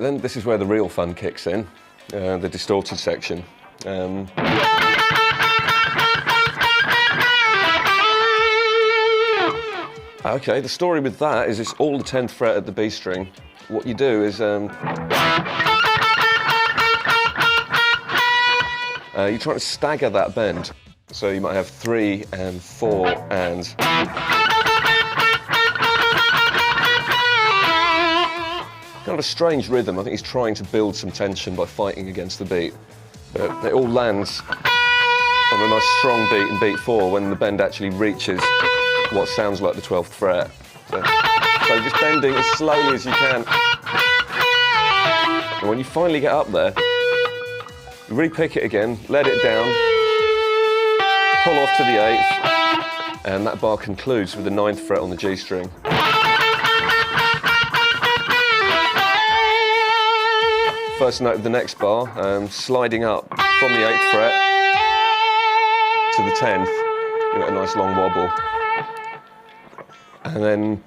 then, this is where the real fun kicks in, the distorted section. Okay, the story with that is it's all the 10th fret at the B string. What you do is you're trying to stagger that bend. So you might have 3 and 4 and... Kind of a strange rhythm. I think he's trying to build some tension by fighting against the beat. But it all lands on a nice strong beat in beat 4 when the bend actually reaches what sounds like the 12th fret. So just bending as slowly as you can. And when you finally get up there, you re-pick it again, let it down, pull off to the 8th, and that bar concludes with the 9th fret on the G string. First note of the next bar, sliding up from the 8th fret to the 10th, you get a nice long wobble. And then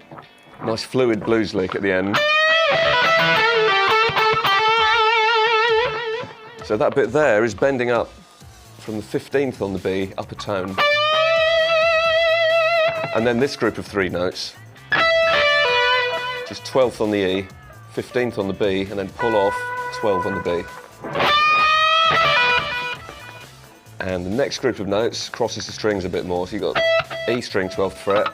nice fluid blues lick at the end. So that bit there is bending up from the 15th on the B, up a tone. And then this group of 3 notes, just 12th on the E, 15th on the B, and then pull off 12 on the B. And the next group of notes crosses the strings a bit more, so you've got E string, 12th fret,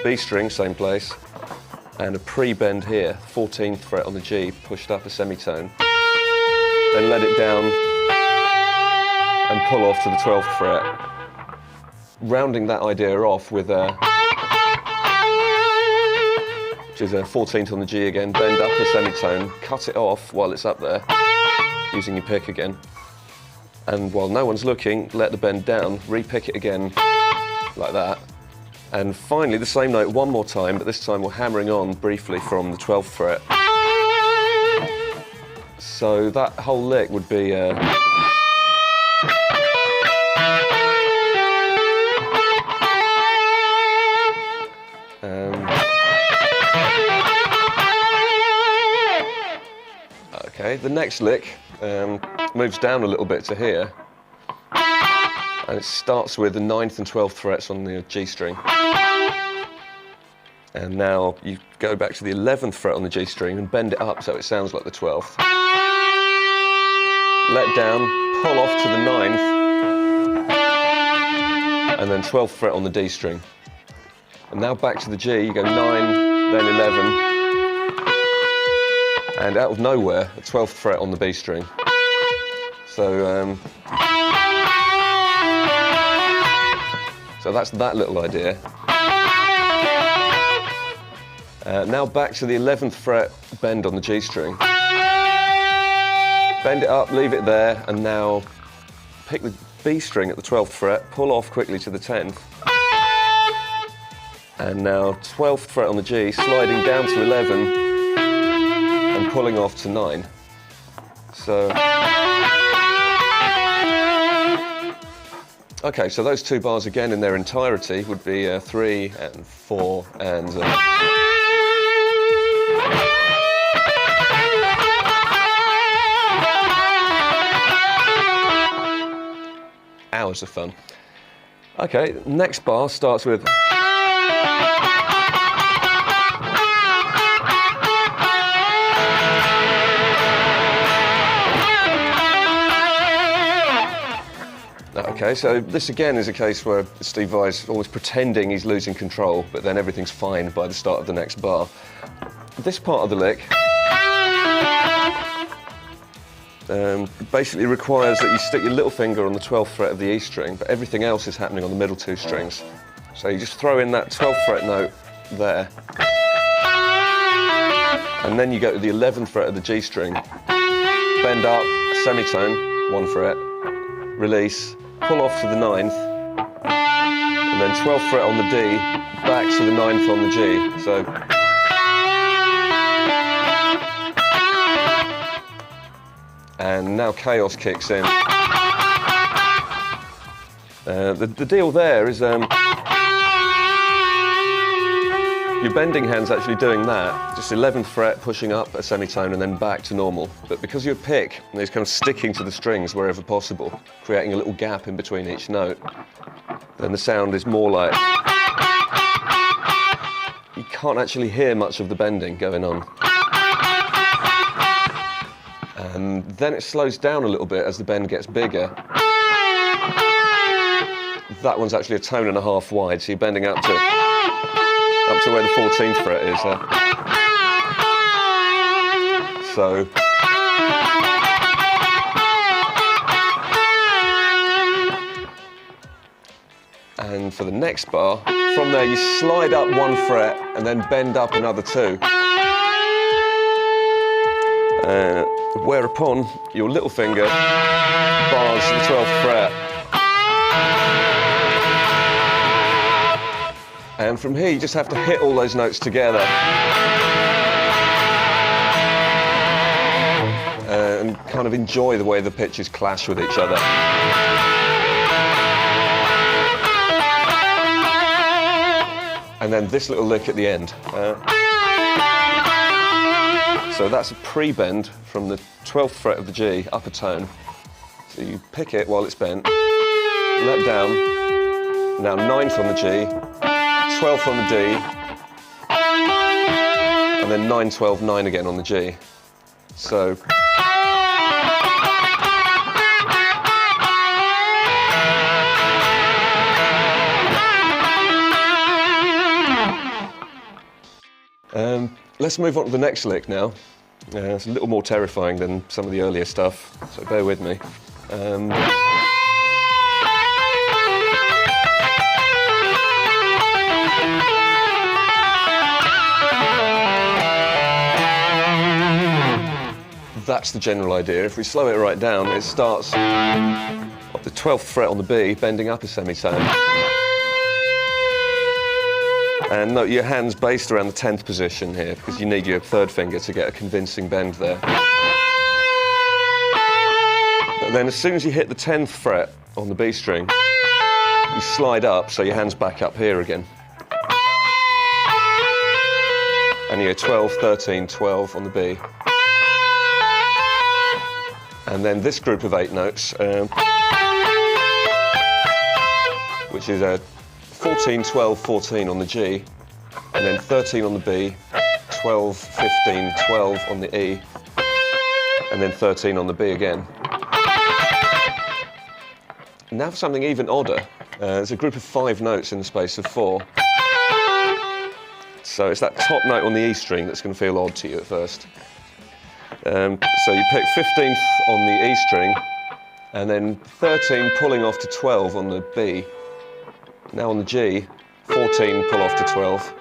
B string, same place, and a pre-bend here, 14th fret on the G, pushed up a semitone. Then let it down and pull off to the 12th fret. Rounding that idea off with which is a 14th on the G again, bend up a semitone, cut it off while it's up there, using your pick again. And while no one's looking, let the bend down, re-pick it again, like that. And finally, the same note one more time, but this time we're hammering on briefly from the 12th fret. So that whole lick would be... Okay, the next lick moves down a little bit to here, and it starts with the 9th and 12th frets on the G string. And now you go back to the 11th fret on the G string and bend it up so it sounds like the 12th. Let down, pull off to the 9th, and then 12th fret on the D string. And now back to the G, you go 9, then 11, and out of nowhere, a 12th fret on the B string. So that's that little idea. Now back to the 11th fret bend on the G string. Bend it up, leave it there, and now pick the B string at the 12th fret, pull off quickly to the 10th. And now 12th fret on the G, sliding down to 11, and pulling off to 9. So... Okay, so those 2 bars again in their entirety would be 3 and 4 and... hours of fun. Okay, next bar starts with... Okay, so this again is a case where Steve Vai's almost pretending he's losing control, but then everything's fine by the start of the next bar. This part of the lick basically requires that you stick your little finger on the 12th fret of the E string, but everything else is happening on the middle 2 strings. So you just throw in that 12th fret note there, and then you go to the 11th fret of the G string, bend up, semitone, 1 fret, release, pull off to the 9th, and then 12th fret on the D, back to the 9th on the G. So and now chaos kicks in. The deal there is Your bending hand's actually doing that, just 11th fret pushing up a semitone and then back to normal. But because your pick is kind of sticking to the strings wherever possible, creating a little gap in between each note, then the sound is more like... You can't actually hear much of the bending going on. And then it slows down a little bit as the bend gets bigger. That one's actually a tone and a half wide, so you're bending up to where the 14th fret is. So. And for the next bar, from there you slide up 1 fret and then bend up another 2. Whereupon your little finger bars the 12th fret. And from here you just have to hit all those notes together. And kind of enjoy the way the pitches clash with each other. And then this little lick at the end. So that's a pre-bend from the 12th fret of the G, upper tone. So you pick it while it's bent, let down, now 9th on the G, 12th on the D, and then 9, 12, 9 again on the G. So. Let's move on to the next lick now. It's a little more terrifying than some of the earlier stuff, so bear with me. That's the general idea. If we slow it right down, it starts at the 12th fret on the B, bending up a semitone. And note your hand's based around the 10th position here because you need your 3rd finger to get a convincing bend there. But then as soon as you hit the 10th fret on the B string, you slide up so your hand's back up here again. And you go 12, 13, 12 on the B. And then this group of 8 notes, which is a 14, 12, 14 on the G, and then 13 on the B, 12, 15, 12 on the E, and then 13 on the B again. Now for something even odder. There's a group of 5 notes in the space of 4. So it's that top note on the E string that's going to feel odd to you at first. So you pick 15th on the E string, and then 13 pulling off to 12 on the B. Now on the G, 14 pull off to 12.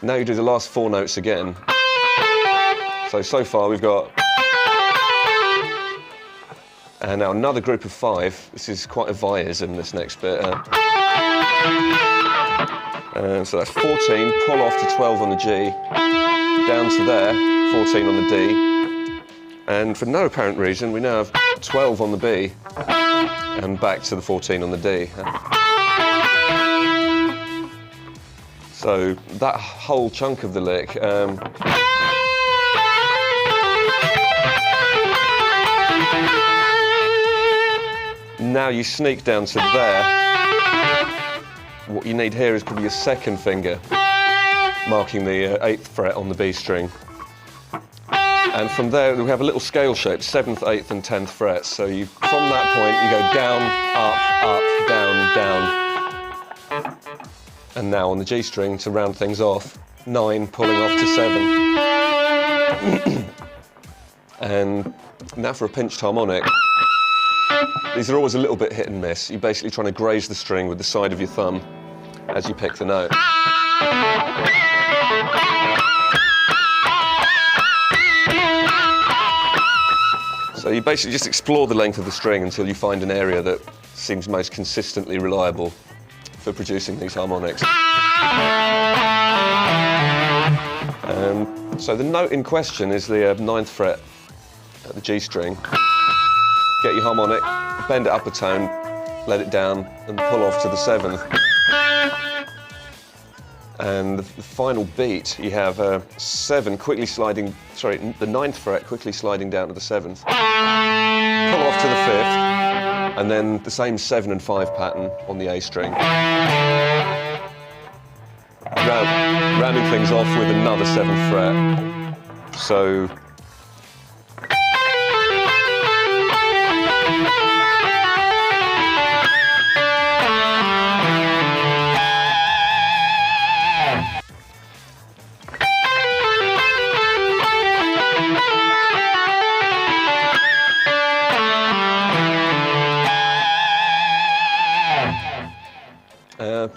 Now you do the last 4 notes again. So far we've got... And now another group of 5. This is quite a viism, this next bit. So that's 14, pull off to 12 on the G, down to there, 14 on the D. And for no apparent reason, we now have 12 on the B, and back to the 14 on the D. So that whole chunk of the lick, now you sneak down to there. What you need here is probably your 2nd finger, marking the 8th fret on the B string. And from there we have a little scale shape, 7th, 8th and 10th frets. So from that point you go down, up, down, down. And now on the G string, to round things off, 9 pulling off to 7. And now for a pinched harmonic. These are always a little bit hit and miss. You're basically trying to graze the string with the side of your thumb as you pick the note. So you basically just explore the length of the string until you find an area that seems most consistently reliable for producing these harmonics. So the note in question is the 9th fret at the G string. Get your harmonic, bend it up a tone, let it down, and pull off to the 7th. And the final beat, you have the 9th fret quickly sliding down to the 7th. Pull off to the 5th, and then the same 7 and 5 pattern on the A string. Rounding things off with another 7th fret. So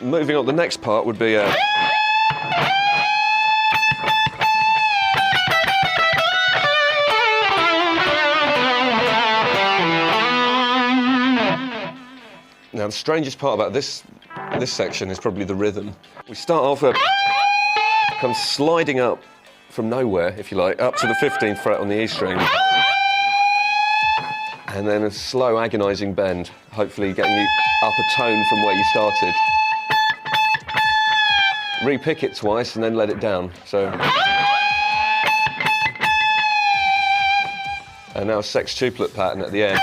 moving on, the next part would be now the strangest part about this section is probably the rhythm. We start off kind of sliding up from nowhere, if you like, up to the 15th fret on the E string, and then a slow, agonising bend, hopefully getting you up a tone from where you started. Re-pick it twice and then let it down. So, and now a sextuplet pattern at the end,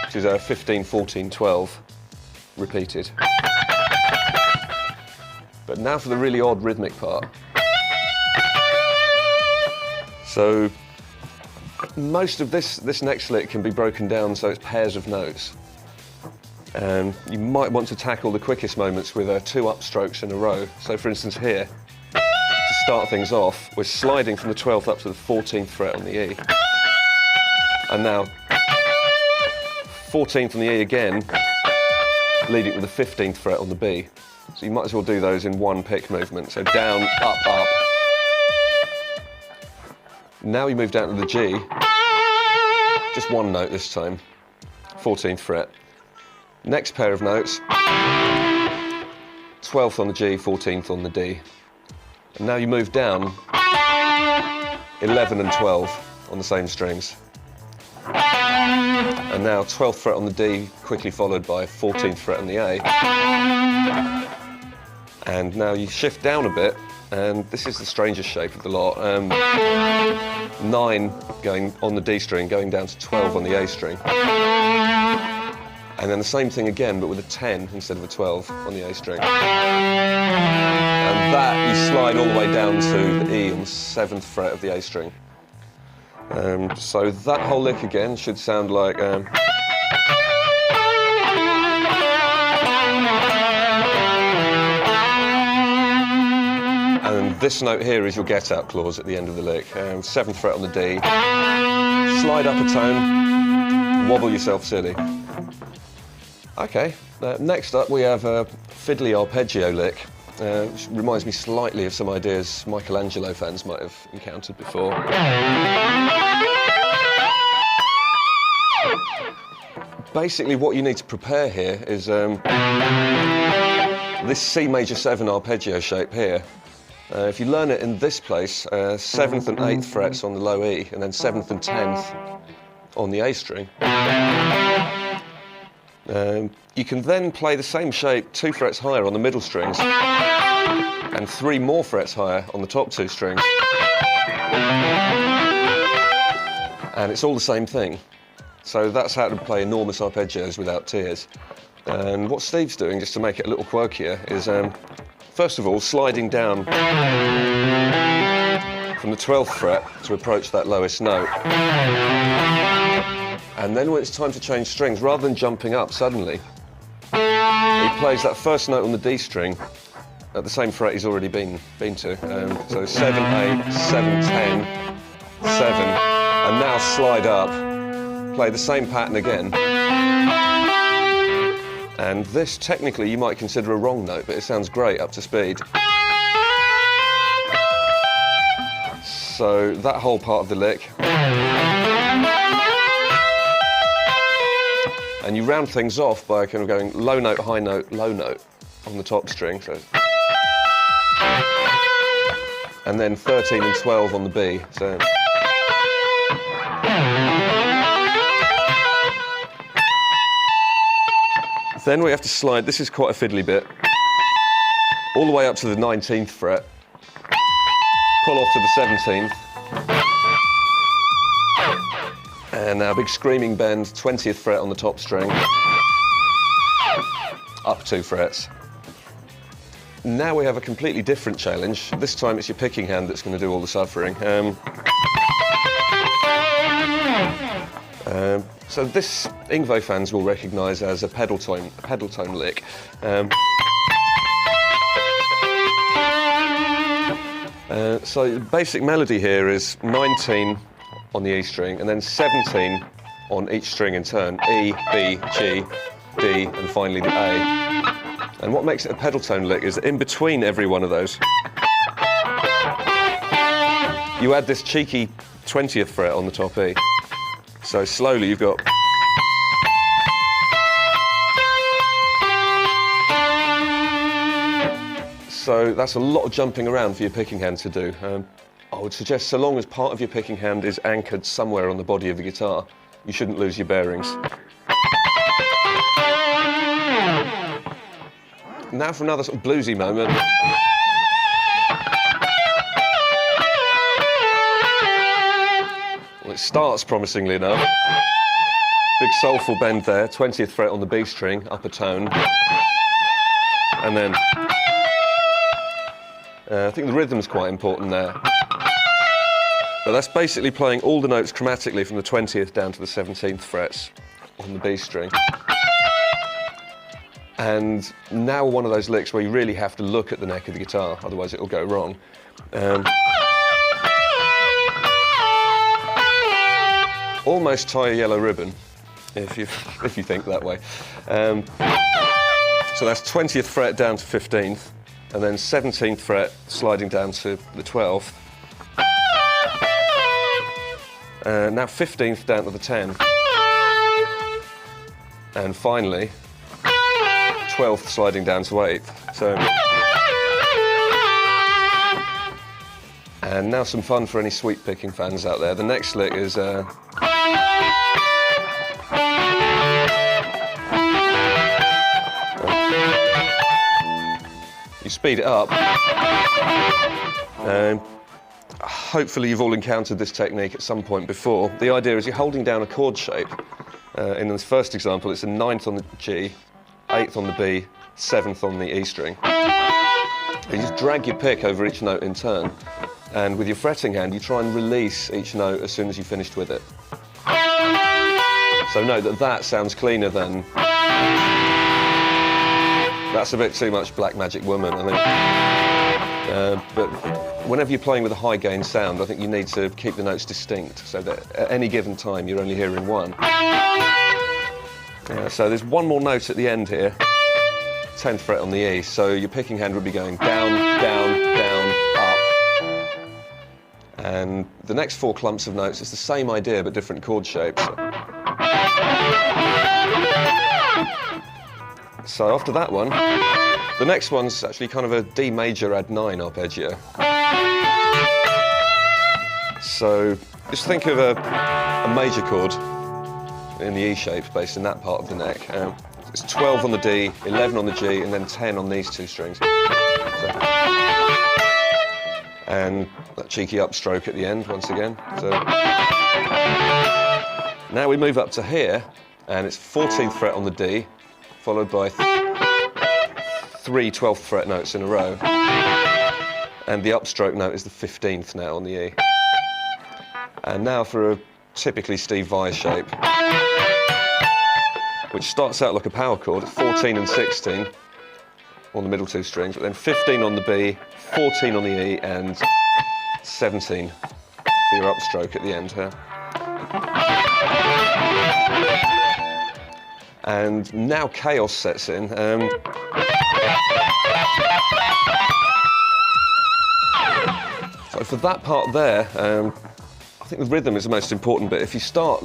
which is a 15, 14, 12 repeated. But now for the really odd rhythmic part. So most of this next lick can be broken down so it's pairs of notes. And you might want to tackle the quickest moments with 2 upstrokes in a row. So for instance here, to start things off, we're sliding from the 12th up to the 14th fret on the E. And now 14th on the E again, leading to the 15th fret on the B. So you might as well do those in one pick movement. So down, up, up. Now you move down to the G, just one note this time, 14th fret. Next pair of notes, 12th on the G, 14th on the D. And now you move down 11 and 12 on the same strings. And now 12th fret on the D, quickly followed by 14th fret on the A. And now you shift down a bit, and this is the strangest shape of the lot. 9 going on the D string, going down to 12 on the A string. And then the same thing again, but with a 10 instead of a 12 on the A string. And that you slide all the way down to the E on the 7th fret of the A string. So that whole lick again should sound like... and this note here is your get-out clause at the end of the lick. 7th fret on the D, slide up a tone, wobble yourself silly. Okay, next up we have a fiddly arpeggio lick, which reminds me slightly of some ideas Michelangelo fans might have encountered before. Basically what you need to prepare here is this C major 7 arpeggio shape here. If you learn it in this place, 7th and 8th frets on the low E, and then 7th and 10th on the A string. You can then play the same shape 2 frets higher on the middle strings, and 3 more frets higher on the top 2 strings. And it's all the same thing. So that's how to play enormous arpeggios without tears. And what Steve's doing, just to make it a little quirkier, is first of all sliding down from the 12th fret to approach that lowest note. And then when it's time to change strings, rather than jumping up suddenly, he plays that first note on the D string at the same fret he's already been to. So 7, 8, 7, 10, 7, and now slide up, play the same pattern again. And this, technically, you might consider a wrong note, but it sounds great up to speed. So that whole part of the lick. And you round things off by kind of going low note, high note, low note on the top string. So. And then 13 and 12 on the B. So. Then we have to slide, this is quite a fiddly bit. all the way up to the 19th fret, pull off to the 17th, and now a big screaming bend, 20th fret on the top string, up 2 frets. Now we have a completely different challenge. This time it's your picking hand that's going to do all the suffering. So this Yngwie fans will recognise as a pedal tone lick. So the basic melody here is 19 on the E string and then 17 on each string in turn. E, B, G, D, and finally the A. And what makes it a pedal tone lick is that in between every one of those, you add this cheeky 20th fret on the top E. So slowly you've got... So that's a lot of jumping around for your picking hand to do. I would suggest so long as part of your picking hand is anchored somewhere on the body of the guitar, you shouldn't lose your bearings. Now for another sort of bluesy moment. Well, it starts promisingly enough. Big soulful bend there, 20th fret on the B string, upper tone. And then, I think the rhythm's quite important there. But that's basically playing all the notes chromatically from the 20th down to the 17th frets on the B string. And now one of those licks where you really have to look at the neck of the guitar, otherwise it'll go wrong. Almost tie a yellow ribbon, if you think that way. So that's 20th fret down to 15th, and then 17th fret sliding down to the 12th. Now 15th down to the 10th. And finally, 12th sliding down to 8th. So, and now some fun for any sweep picking fans out there. The next lick is you speed it up, and hopefully you've all encountered this technique at some point before. The idea is you're holding down a chord shape. In this first example, it's a 9th on the G, 8th on the B, 7th on the E string. You just drag your pick over each note in turn, and with your fretting hand, you try and release each note as soon as you've finished with it. So note that that sounds cleaner than... That's a bit too much Black Magic Woman, I think. But whenever you're playing with a high gain sound, I think you need to keep the notes distinct, so that at any given time you're only hearing one. So there's one more note at the end here, 10th fret on the E, so your picking hand would be going down, down, down, up. And the next 4 clumps of notes, it's the same idea but different chord shapes. So after that one, the next one's actually kind of a D major add 9 arpeggio. So just think of a major chord in the E shape based in that part of the neck. It's 12 on the D, 11 on the G, and then 10 on these 2 strings. So, and that cheeky upstroke at the end once again. So now we move up to here, and it's 14th fret on the D, followed by 3 12th fret notes in a row. And the upstroke note is the 15th now on the E. And now for a typically Steve Vai shape, which starts out like a power chord, 14 and 16 on the middle 2 strings, but then 15 on the B, 14 on the E, and 17 for your upstroke at the end here. And now chaos sets in. So for that part there, I think the rhythm is the most important bit. If you start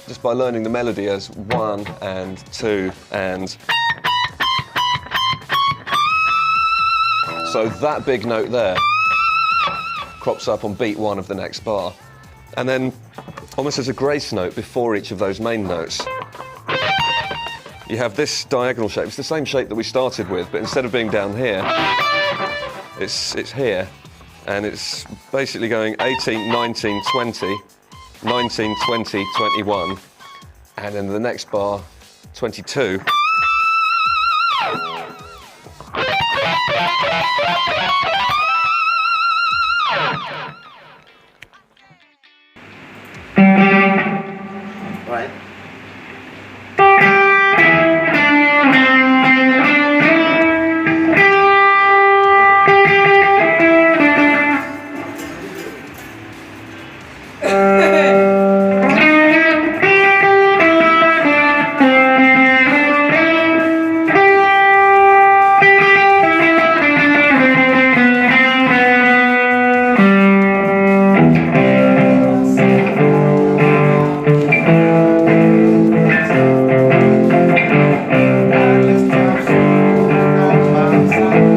just by learning the melody as 1 and 2 and... So that big note there crops up on beat 1 of the next bar. And then almost as a grace note before each of those main notes, you have this diagonal shape. It's the same shape that we started with, but instead of being down here, it's here. And it's basically going 18, 19, 20, 19, 20, 21. And then the next bar, 22. Right. Thank you.